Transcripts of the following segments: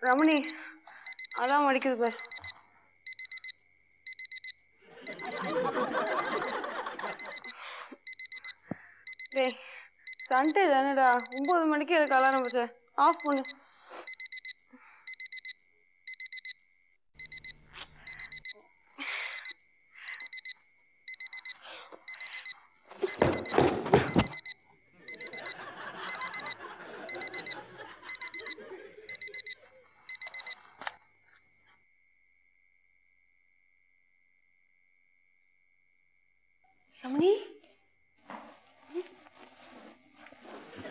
ரமணி அலாம் அடிக்குது பார். டேய் சண்டே தானேடா, 9 மணிக்கு எதுக்கு அலாரம் வச்ச? ஆஃப் பண்ணு. ரமணி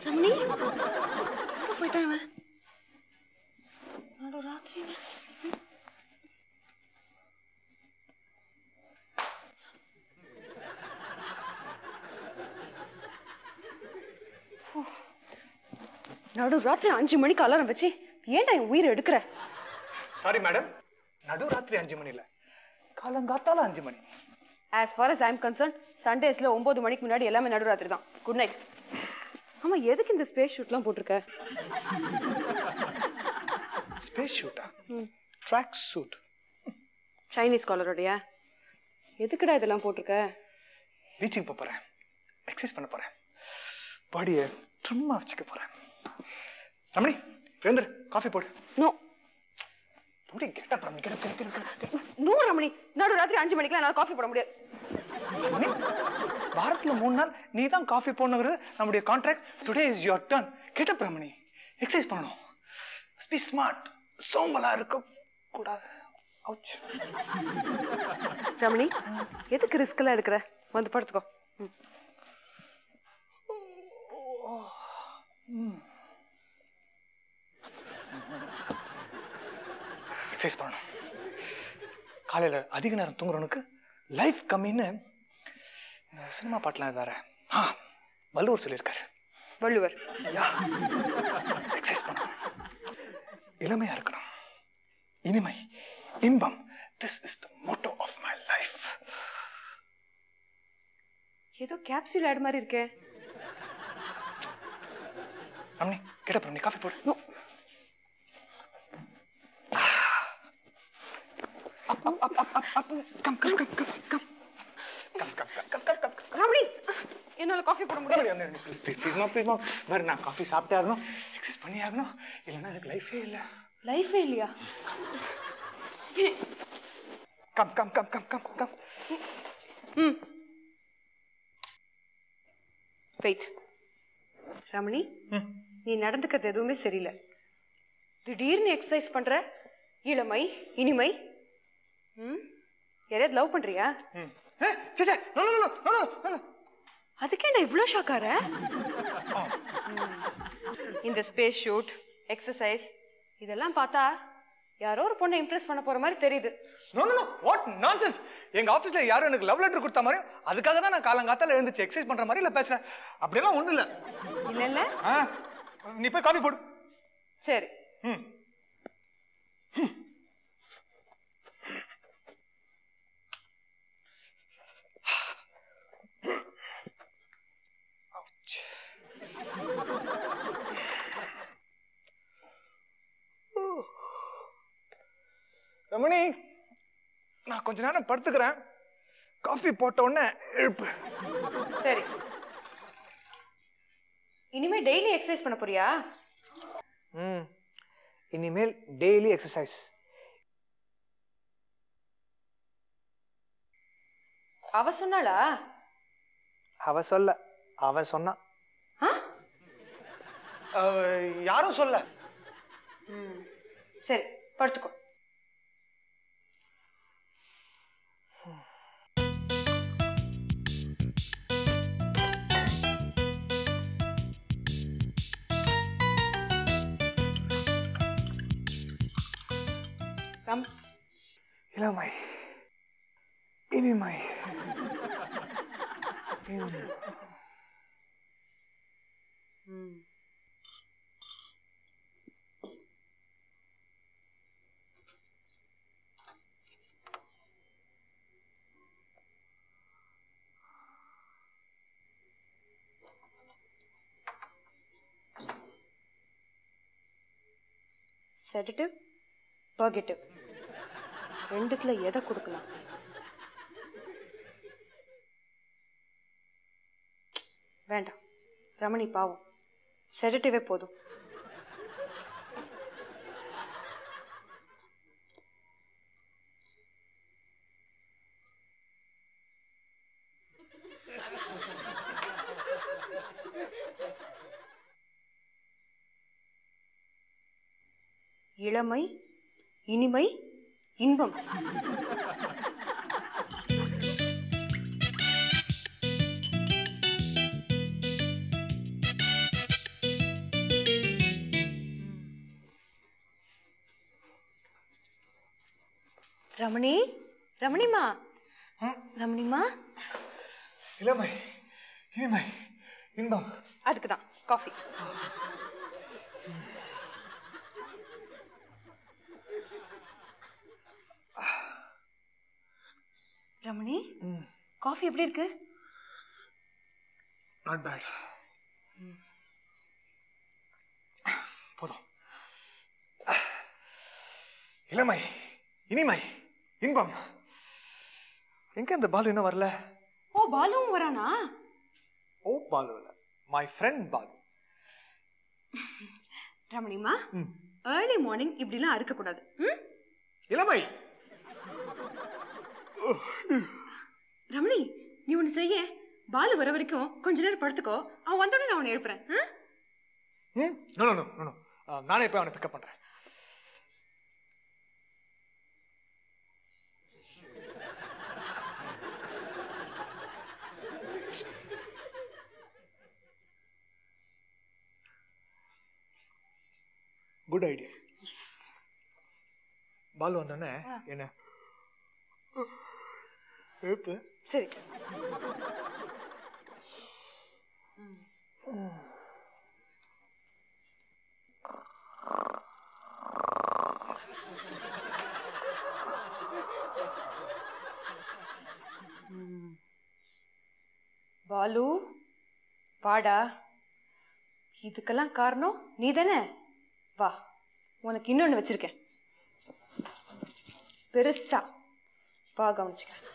ரமணி எங்க போயிட்டான் இவன்? நடு ராத்திரி நடு ராத்திரி 5 மணிக்கு அலாரம் வச்சு ஏன்டா என் உயிரை எடுக்கிற? சாரி மேடம், நடு ராத்திரி 5 மணி இல்ல, காலங்காத்தால 5 மணி. As far as I'm concerned, Sundaysல 9 மணிக்கு முன்னாடி எல்லாமே நடுராத்திரி தான். Good night. ஆமா, எதுக்கு இந்த ஸ்பேஸ் ஷூட்லாம் போட்டிருக்க? ஸ்பேஸ் ஷூட்டா? Track suit. சைனீஸ் காலரோடயா? எதுக்குடா இதெல்லாம் போட்டிருக்க? பீச்சுக்கு போறேன், எக்ஸசைஸ் பண்ண போறேன், பாடியை ட்ரிம்மா வச்சுக்க போறேன். ரமணி எழுந்துரு, காஃபி போடு. No. Get up Ramani, get. No Ramani, நடு ராத்திரி 5 மணிக்குலாம் என்னால காஃபி போட முடியாது. வாரத்துல 3 நாள் நீ தான் காஃபி போடணுங்கிறது நம்முடைய contract. Today is your turn. Get up Ramani, exercise பண்ணணும். பி ஸ்மார்ட், சோம்பலா இருக்க கூடாது. அவுச். ரமணி எதுக்கு ரிஸ்க் எல்லாம் எடுக்கிற? வந்து படுத்துக்கோ. எக்ஸசைஸ் பண்ணணும். காலையில் அதிக நேரம் தூங்குறவனுக்கு லைஃப் கம்மின்னு சினிமா பாட்டுலாம் வேற வள்ளுவர் சொல்லியிருக்காரு. வள்ளுவர் எக்ஸசைஸ் பண்ணணும், இளமையா இருக்கணும், இனிமை, இன்பம். This is the motto of my life. ஏதோ கேப்சூல் ஆட் மாதிரி இருக்கே. Ramani get up Ramani, coffee போடு. ரமணி என்னால காஃபி போட முடியாது. ப்ளீஸ் நான் காஃபி சாப்பிட்டே ஆகணும், எக்ஸசைஸ் பண்ணி ஆகணும், இல்லைன்னா எனக்கு லைஃபே இல்லை. லைஃபே இல்லையா? Come come come come come come. Wait Ramani, நீ நடந்துக்கிறது எதுவுமே சரியில்லை. திடீர்னு எக்ஸசைஸ் பண்ற, இளமை இனிமை. யாரையாவது லவ் பண்றியா? அதுக்கே நான் இவ்வளோ ஷாக் ஆற? இந்த ஸ்பேஸ் ஷூட், எக்ஸசைஸ் இதெல்லாம் பார்த்தா யாரோ ஒரு பொண்ணை இம்ப்ரெஸ் பண்ண போற மாதிரி தெரியுது. No no no, what nonsense. எங்க ஆபீஸ்ல யாரும் எனக்கு லவ் லெட்டர் கொடுத்த மாதிரி, அதுக்காக தான் நான் காலங்காத்தால எழுந்துச்சு எக்ஸசைஸ் பண்ற மாதிரி இல்ல பேசுறேன். அப்படியெல்லாம் ஒண்ணும் இல்ல. இல்ல இல்ல, நீ போய் காபி போடு. சரி. ரமணி நான் கொஞ்ச நேரம் படுத்துக்கிறேன், காஃபி போட்ட உடனே எழுப்பு. சரி. இனிமே டெய்லி எக்ஸசைஸ் பண்ண போறியா? இனிமேல் டெய்லி எக்ஸசைஸ். அவ சொன்னாளா? அவ சொல்ல, அவ சொன்னா. யாரும் சொல்ல. சரி படுத்துக்கோ. இளமை, இனிமை. செடட்டிவ், பர்கேட்டிவ் ரெண்டுத்துல எதை கொடுக்கலாம்? வேண்டாம், ரமணி பாவம், செடட்டிவே போதும். இளமை, இனிமை, இன்பம். ரமணி, ரமணிமா, ரமணிமா. இளமை, இனிமை, இன்பம். அதுக்குதான் காஃபி. ரமணி, காஃபி எப்படி இருக்கு? Not bad. போதும். இளமை, இனிமை, இன்பம். எங்க இந்த பாலு இன்னும் வரல? ஓ, பாலுவும் வரானா? ஓ, பாலு இல்ல, மை ஃப்ரெண்ட் பாலு. ரமணிமா, ஏர்லி மார்னிங் இப்படிலாம் அறுக்கக்கூடாது. இளமை. ரமணி, நீ ஒண்ணு செய்ய, பாலு வர வரைக்கும் கொஞ்ச நேரம் படுத்துக்கோ. அவன் வந்தோடனே நான் அவனை எழுப்புறேன். நோ நோ நோ நோ, நானே போய் அவனை பிக்கப் பண்றேன். Good idea. பாலு வந்தோடனே என்ன எழுப்பு. சரி. பாலு, வாடா. இதுக்கெல்லாம் காரணம் நீ தானே? வா, உனக்கு இன்னொன்னு வச்சிருக்கேன், பெருசா. வா, கவனிச்சுக்கிறேன்.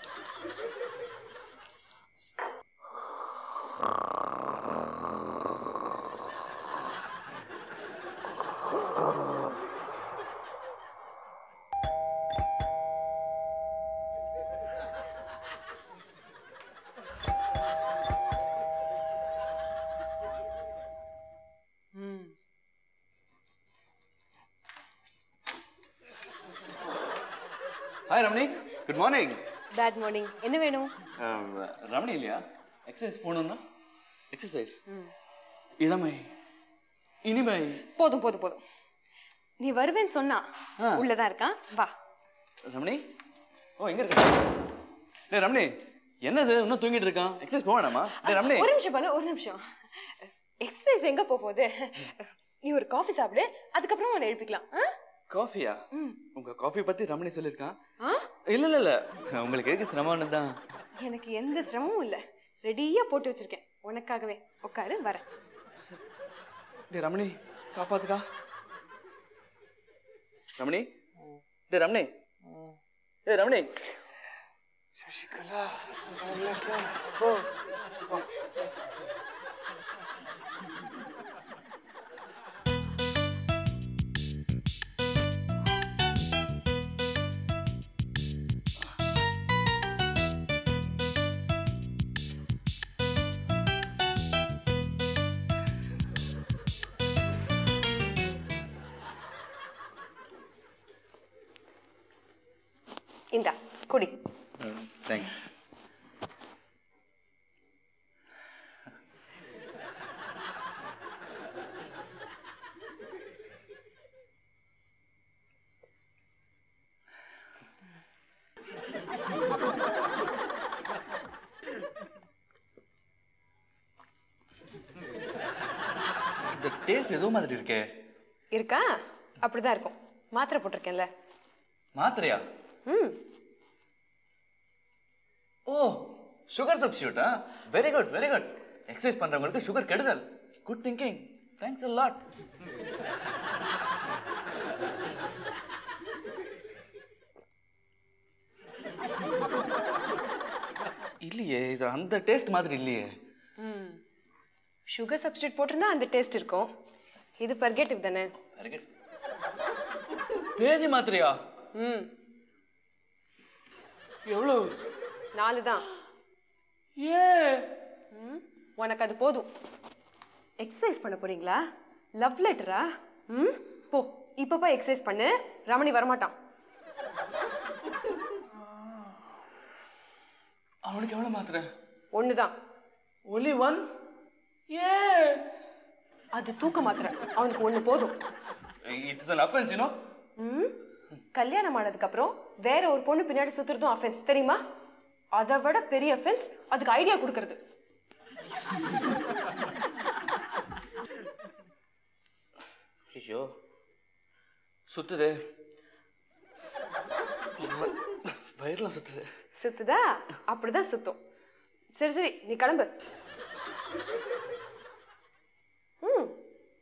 Hi Ramani, good morning. Bad morning. என்ன வேணும்? ரமணி இல்லையா? எக்ஸசைஸ் போகணும்னா எக்ஸசைஸ். இளமை, இனிமை. போதும் போதும் போதும். நீ வருவேன்னு சொன்னா உள்ளதான் இருக்கான். வா. ரமணி, ஓ எங்க இருக்க? டேய் ரமணி, என்னது இன்னும் தூங்கிட்டு இருக்கான்? எக்ஸசைஸ் போக வேணாமா? டேய் ரமணி, ஒரு நிமிஷம் பாலு, ஒரு நிமிஷம். எக்ஸசைஸ் எங்க போகுது? நீ ஒரு காஃபி சாப்பிடு, அதுக்கப்புறம் உன்னை எழுப்பிக்கலாம். காஃபியா? உங்க காஃபி பத்தி ரமணி சொல்லிருக்கான். இல்ல இல்ல இல்ல, உங்களுக்கு எதுக்கு சிரமம்னு தான். எனக்கு எந்த சிரமமும் இல்ல, ரெடியா போட்டு வச்சிருக்கேன் உனக்காகவே. உட்காரு, வரேன். டேய் ரமணி, காப்பாத்துக்கா. ரமணி, டேய் ரமணி, டேய் ரமணி. சசிகலா, இந்தா குடி. தேங்க்ஸ். இந்த டேஸ்ட் ஏதோ மாதிரி இருக்கே. இருக்கா? அப்படிதான் இருக்கும். மாத்திரை போட்டிருக்கேன்ல. மாத்திரையா? ஓ, சுகர் சப்ஸ்டிட்யூட்டா? Very good very good. Exercise பண்றவங்களுக்கு சுகர் கெடுதல். Good thinking. Thanks a lot. இல்லையே இது அந்த டேஸ்ட் மாதிரி இல்லையே. சுகர் சப்ஸ்டியூட் போட்டிருந்தா அந்த டேஸ்ட் இருக்கும். இது பர்கெட்டிவ் தானே. பேதி மாத்திரையா? எவ்வளவு? 4 தான். உனக்கு அது போதும். எக்ஸசைஸ் பண்ண போறீங்களா? லவ் லெட்டரா? போ இப்ப போய் எக்ஸசைஸ் பண்ணு. ரமணி வரமாட்டான். அவனுக்கு எவ்வளவு மாத்திரை? 1 தான். only 1? அது தூக்க மாத்திரை. அவனுக்கு 1 போதும். It is an offense, you know? கல்யாணம் ஆனதுக்கு அப்புறம் வேற ஒரு பொண்ணு பின்னாடி சுத்துறதும் அஃபென்ஸ் தெரியுமா? அதை விட பெரிய அஃபென்ஸ் அதுக்கு ஐடியா கொடுக்கறது. ஐயோ சுத்துதே, வயிறுலாம் சுத்துது. சுத்துதா? அப்படிதான் சுத்தும். சரி சரி நீ கிளம்பு.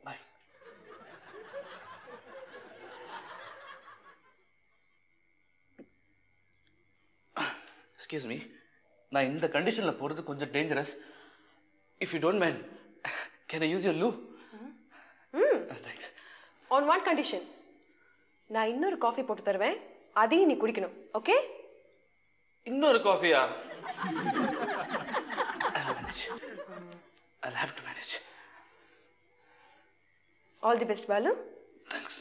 பாய். எக்ஸ்கியூஸ் மீ, நான் இந்த கண்டிஷன்ல போறது கொஞ்சம் dangerous. If you don't mind can I use your loo? Thanks. On one condition. நான் இன்னொரு காஃபி போட்டு தருவேன், அதையும் நீ குடிக்கணும். ஓகே? இன்னொரு காஃபியா? I'll have to manage. All the best, Balu. Thanks.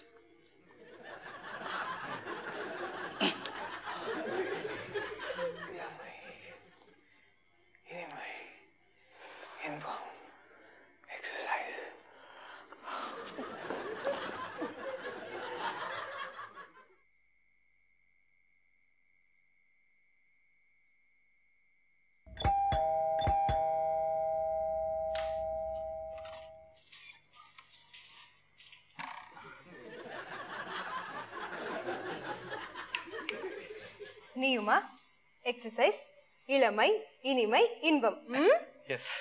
நீயுமா? எக்ஸசைஸ், இளமை, இனிமை, இன்பம். எஸ்.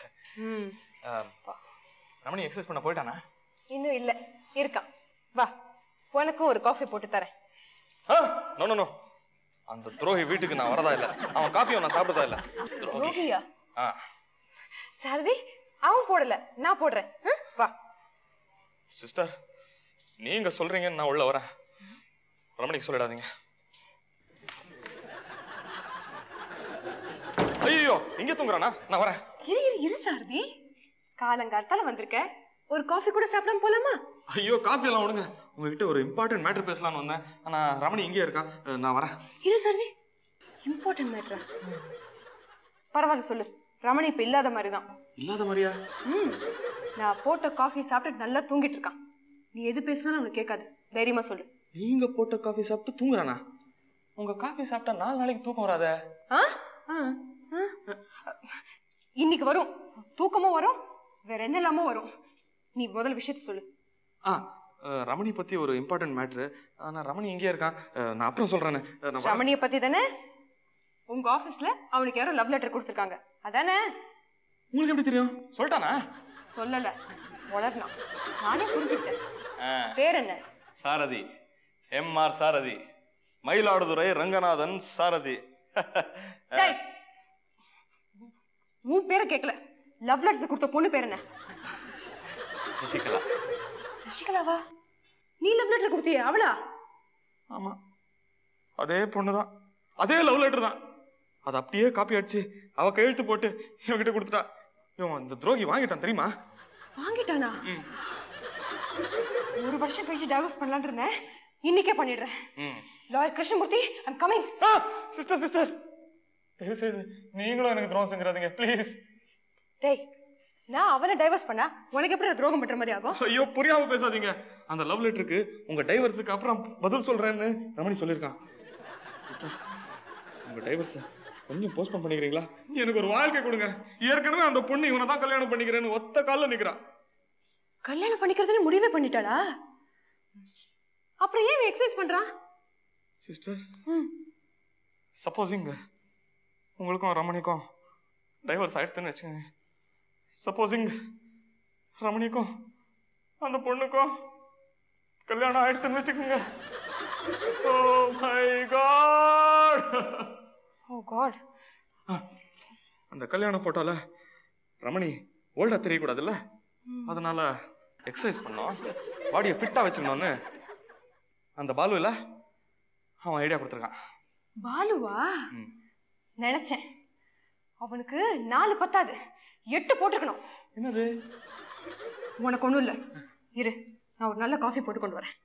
ரமணி எக்ஸசைஸ் பண்ண போயிட்டானா? இன்னும் இல்ல, இருக்கான். வா, உனக்கும் ஒரு காஃபி போட்டு தரேன். நோ நோ நோ, அந்த துரோகி வீட்டுக்கு நான் வரதா இல்ல. அவன் காஃபியை நான் சாப்பிடதா இல்ல. துரோகியா? சாரதி, அவன் போடல, நான் போடுறேன். வா. சிஸ்டர், நீங்க சொல்றீங்கன்னு நான் உள்ள வரேன். ரமணிக்கு சொல்லிடாதீங்க. ஐயோ, இங்க தூங்குறானா? நான் வரேன். இரு சாரதி, காலங்காலத்தால வந்திருக்க, ஒரு காஃபி கூட சாப்பிடாம போலாமா? ஐயோ, காஃபி எல்லாம் விடுங்க. உங்ககிட்ட ஒரு இம்பார்ட்டன்ட் மேட்டர் பேசலாம்னு வந்தேன். ஆனா ரமணி இங்கே இருக்கா, நான் வரேன். இரு சாரதி, இம்பார்ட்டன்ட் மேட்டரா? பரவாயில்ல சொல்லு. ரமணி இப்ப இல்லாத மாதிரி தான். இல்லாத மாதிரியா? நான் போட்ட காஃபி சாப்பிட்டு நல்லா தூங்கிட்டு இருக்கான். நீ எது பேசினாலும் அவனுக்கு கேட்காது. தைரியமா சொல்லு. நீங்க போட்ட காஃபி சாப்பிட்டு தூங்குறானா? உங்க காஃபி சாப்பிட்டா 4 நாளைக்கு தூக்கம் வராத? இன்னைக்கு வரும், தூக்கமும் வரும், வேற என்ன இல்லாம வரும். நீ முதல் விஷயத்த சொல்லு. ரமணி பத்தி ஒரு இம்பார்ட்டன்ட் மேட்ரு. நான் ரமணி இங்கே இருக்கான், நான் அப்புறம் சொல்றேன். ரமணியை பத்தி தானே? உங்க ஆபீஸ்ல அவனுக்கு யாரோ லவ் லெட்டர் கொடுத்துருக்காங்க, அதானே? உங்களுக்கு எப்படி தெரியும்? சொல்லிட்டானா? சொல்லல, வளர்னா. நானே புரிஞ்சுக்கிட்டேன். பேர் என்ன? சாரதி. எம்.ஆர். சாரதி. மயிலாடுதுறை ரங்கநாதன் சாரதி. உன் பேரை கேட்கல. லவ் லெட்டர் கொடுத்த பொண்ணு பேர் என்ன? சசிகலா. சசிகலாவா? நீ லவ் லெட்டர் கொடுத்தியே, அவளா? ஆமா, அதே பொண்ணுதான், அதே லவ் லெட்டர் தான். அதை அப்படியே காப்பி அடிச்சு அவ கையெழுத்து போட்டு இவன்கிட்ட கொடுத்துட்டா. இவன் இந்த துரோகி வாங்கிட்டான் தெரியுமா? வாங்கிட்டானா? 1 வருஷம் கழிச்சு டைவர்ஸ் பண்ணலாம்னு இருந்தேன், இன்னைக்கே பண்ணிடுறேன். Lawyer Krishnamurthy, I'm coming. Sister sister, தயவு செய்து நீங்களும் எனக்கு துரோகம் செஞ்சிடாதீங்க ப்ளீஸ். டேய், நான் அவனை டைவர்ஸ் பண்ணா உனக்கு எப்படி துரோகம் பண்ற மாதிரி ஆகும்? ஐயோ, புரியாம பேசாதீங்க. அந்த லவ் லெட்டருக்கு உங்க டைவர்ஸுக்கு அப்புறம் பதில் சொல்றேன்னு ரமணி சொல்லியிருக்கான். சிஸ்டர், உங்க டைவர்ஸை கொஞ்சம் போஸ்ட்போன் பண்ணிக்கிறீங்களா? எனக்கு ஒரு வாழ்க்கை கொடுங்க. ஏற்கனவே அந்த பொண்ணு இவனை தான் கல்யாணம் பண்ணிக்கிறேன்னு ஒத்த காலில் நிற்கிறான். கல்யாணம் பண்ணிக்கிறதுன்னு முடிவே பண்ணிட்டாளா? அப்புறம் ஏன் எக்ஸசைஸ் பண்றான்? சிஸ்டர், சப்போஸிங் உங்களுக்கும் ரமணிக்கும் டைவர்ஸ் ஆயிடுதுன்னு வச்சுக்கோங்க. சப்போஸிங் ரமணிக்கும் அந்த பொண்ணுக்கும் கல்யாணம் ஆயிடுதுன்னு வச்சுக்கோங்க. Oh my God. Oh God. அந்த கல்யாண போட்டோல ரமணி ஓல்டா தெரியக்கூடாதுல்ல, அதனால எக்ஸசைஸ் பண்ணோம், பாடியை ஃபிட்டா வச்சுக்கணும்னு அந்த பாலு இல்ல அவன் ஐடியா கொடுத்துருக்கான். பாலுவா? நினைச்சேன். அவனுக்கு 4 பத்தாது, 8 போட்டிருக்கணும். என்னது? உனக்கு ஒண்ணும் இல்ல, இரு நான் ஒரு நல்ல காஃபி போட்டு கொண்டு வரேன்.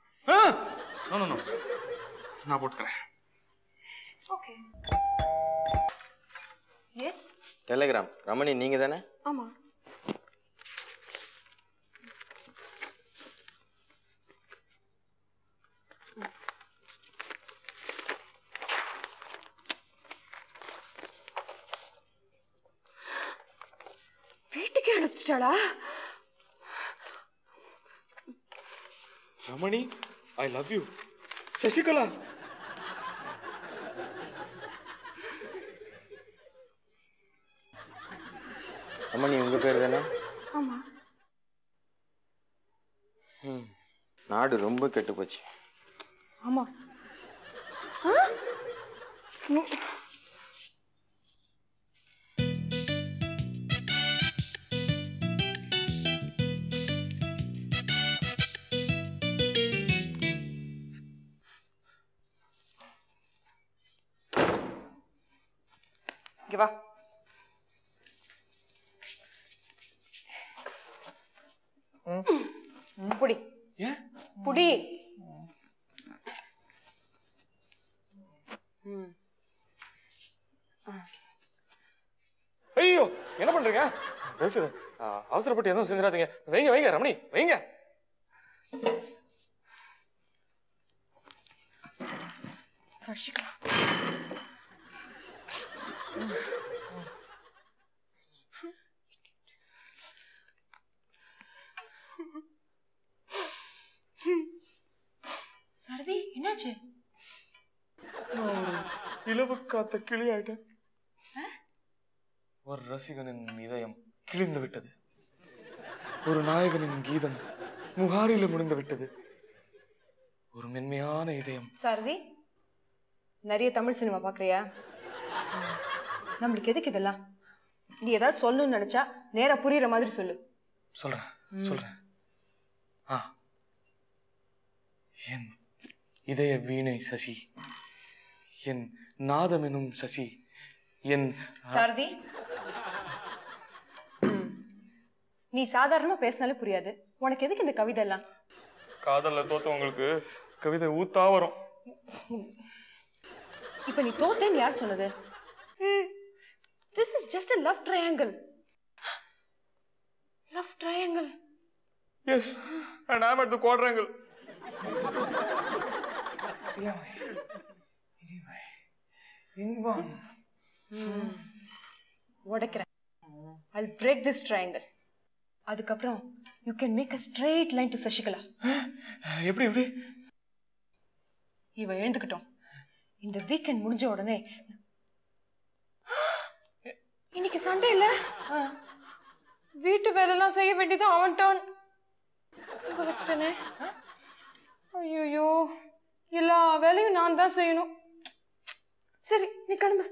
நான் போட்டுக்கிறேன். ஓகே. எஸ். டெலிகிராம். ரமணி நீங்க தானே? ஆமா. வீட்டுக்கே அனுப்பிச்சிட்டாளா? Ramani I love you. Sasikala. Ramani உங்க பேர் தானே? ஆமா. நாடு ரொம்ப கெட்டு போச்சு. ஆமா. இங்க வா. புடி. ஏன்? புடி. ஐயோ என்ன பண்றீங்க? அவசரப்பட்டு எதுவும் செஞ்சிடாதீங்க. வைங்க வைங்க ரமணி வைங்க. சசிகலா. சரதி என்னாச்சு? இலவு காத்த கிளி ஆயிட்டேன். ஒரு ரசிகனின் இதயம் கிழிந்து விட்டது. ஒரு நாயகனின் கீதம் முகாரில முடிந்து விட்டது. ஒரு மென்மையான இதயம். சாரதி, நிறைய தமிழ் சினிமா பாக்குறியா? நம்மளுக்கு எதுக்கு இதெல்லாம்? நீ ஏதாவது சொல்லணும்னு நினைச்சா நேரா புரியுற மாதிரி சொல்லு. சொல்றேன். என் இதய வீணை சசி, என் நாதமெனும் சசி, என் சாரதி, நீ சாதாரணமா பேசினாலே புரியாது. உனக்கு எதுக்கு இந்த கவிதை எல்லாம்? காதல்ல தோத்தவங்களுக்கு கவிதை ஊத்தா வரும். இப்ப நீ தோத்தேன்னு யார் சொன்னது? This is just a love triangle. Love triangle. Yes, and I'm at the quadrangle. உடைக்கிறேன். I'll break this triangle. அதுக்கப்புறம் you can make a straight line to Sasikala. எப்படி? இவ எழுந்துக்கிட்டோம். இந்த வீக்கெண்ட் முடிஞ்ச உடனே இன்னைக்கு சண்டே இல்ல, வீட்டு வேலைலாம் செய்ய வேண்டியது அவன் டர்ன். வச்சுட்டேனே. ஐயோ, எல்லா வேலையும் நான் தான் செய்யணும். சரி நீ கிளம்பு.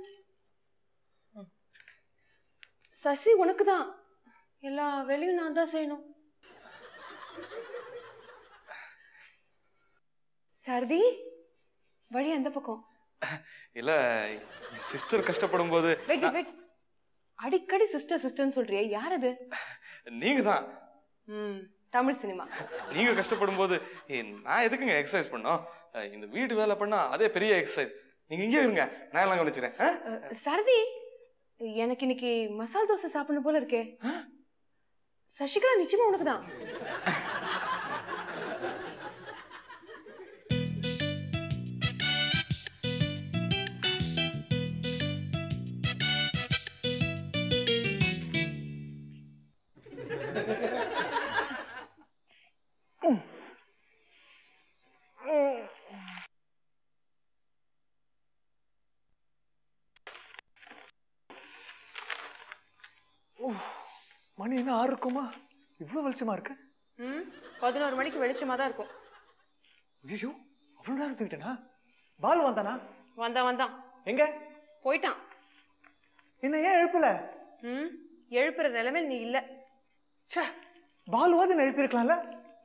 சசி உனக்கு தான் எல்லா வேலையும் நான் தான் செய்யணும். சரதி, வழி அந்த பக்கம். இல்ல சிஸ்டர் கஷ்டப்படும் போது. வெயிட், அடிக்கடி சிஸ்டர்னு சொல்றியே, யார் அது? நீங்க தான். தமிழ் சினிமா. நீங்க கஷ்டப்படும் போது நான் எதுக்குங்க எக்ஸசைஸ் பண்ணோம்? இந்த வீட்டு வேலை பண்ணா அதே பெரிய எக்ஸசைஸ். நீங்க இங்கே இருங்க, நான் எல்லாம் கவனிச்சுறேன். சரதி, எனக்கு இன்னைக்கு மசால் தோசை சாப்பிடணும் போல இருக்கே. சசிகலா நிச்சயமா உனக்கு தான். மணி என்ன 6 இருக்குமா? இவ்வளவு வெளிச்சமா இருக்கு. 11 மணிக்கு வெளிச்சமா தான் இருக்கும். ஐயோ, அவ்வளவு நேரம் தூக்கிட்டேனா? பால் வந்தானா? வந்தான். எங்க போயிட்டான். என்ன ஏன் எழுப்பல? ம் எழுப்புற நிலைமையில நீ இல்ல. ச்சே, பாலுவாது எழுப்பியிருக்கலாம்ல.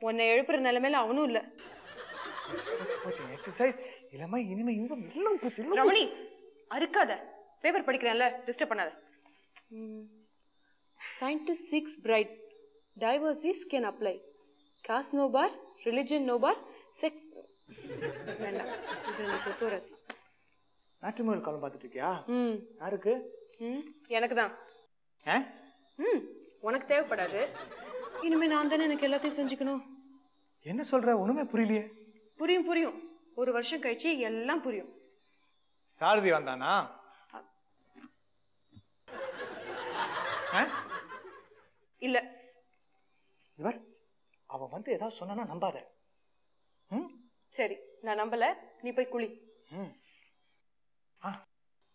உன்னை எழுப்புற நிலைமையில அவனும் இல்ல. போச்சு எக்ஸசைஸ் இளமை இனிமை இன்பம் எல்லாம் போச்சு. ரமணி அறுக்காத. பேப்பர் படிக்கிறேன்ல, டிஸ்டர்ப் பண்ணாத. Scientist seeks bride. Divorcees can apply. Caste no bar, religion no bar, sex. வேண்டாம், இது எனக்கு ஒத்து வராது. மேட்ரிமோனியல் காலம் பார்த்துட்டு இருக்கியா? யாருக்கு? எனக்கு தான். உனக்கு தேவைப்படாது. இனிமே நான் தானே எனக்கு எல்லாத்தையும் செஞ்சுக்கணும். என்ன சொல்ற? ஒண்ணுமே புரியலையே. புரியும் புரியும், ஒரு வருஷம் கழிச்சு எல்லாம் புரியும். சாரதி வந்தானா? இல்ல. இவர் அவன் வந்து ஏதாவது சொன்னா நம்பாத. சரி, நான் நம்பல. நீ போய் குளி.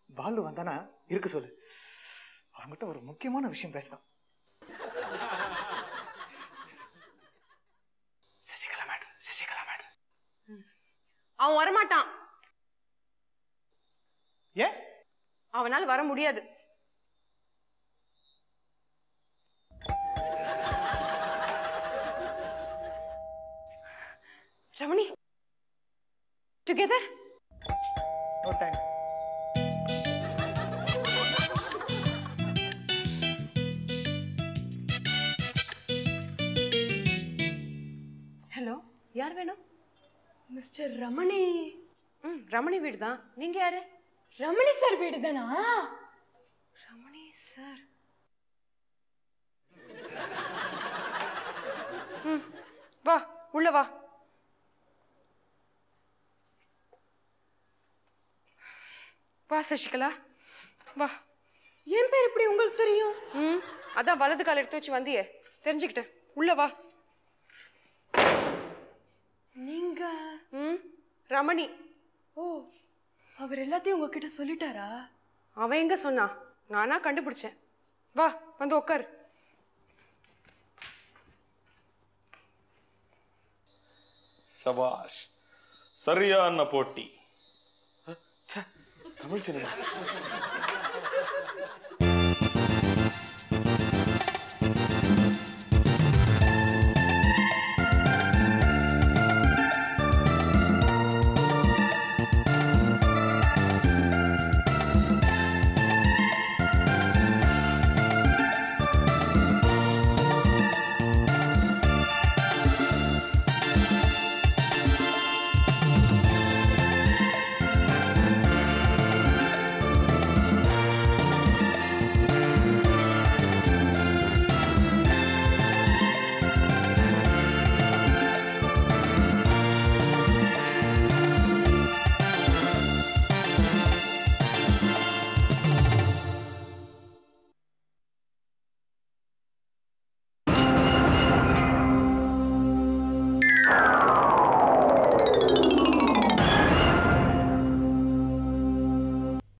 பாலு வந்தானா இருக்கு சொல்லு. அவன்கிட்ட ஒரு முக்கியமான விஷயம் பேசணும். Sasikala matter, Sasikala matter. அவன் வரமாட்டான். ஏன்? அவனால வர முடியாது. Ramani, together. No time. Hello, யார் வேணும்? மிஸ்டர் ரமணி. ரமணி வீடு தான். நீங்க யாரு? ரமணி சார் வீடு தானா? ரமணி சார். வா, உள்ள வா. வா சசிகலா, வா. என் பேர் எப்படி உங்களுக்கு தெரியும்? அதான் வலது கால் எடுத்து வச்சு வந்தியே, தெரிஞ்சுக்கிட்டேன். உள்ள வா. நீங்க? ரமணி. ஓ, அவர் எல்லாத்தையும் உங்ககிட்ட சொல்லிட்டாரா? அவன் எங்க சொன்னா? நானா கண்டுபிடிச்சேன். வா, வந்து உட்காரு. சபாஷ், சரியான போட்டி. தமிழ் சினிமா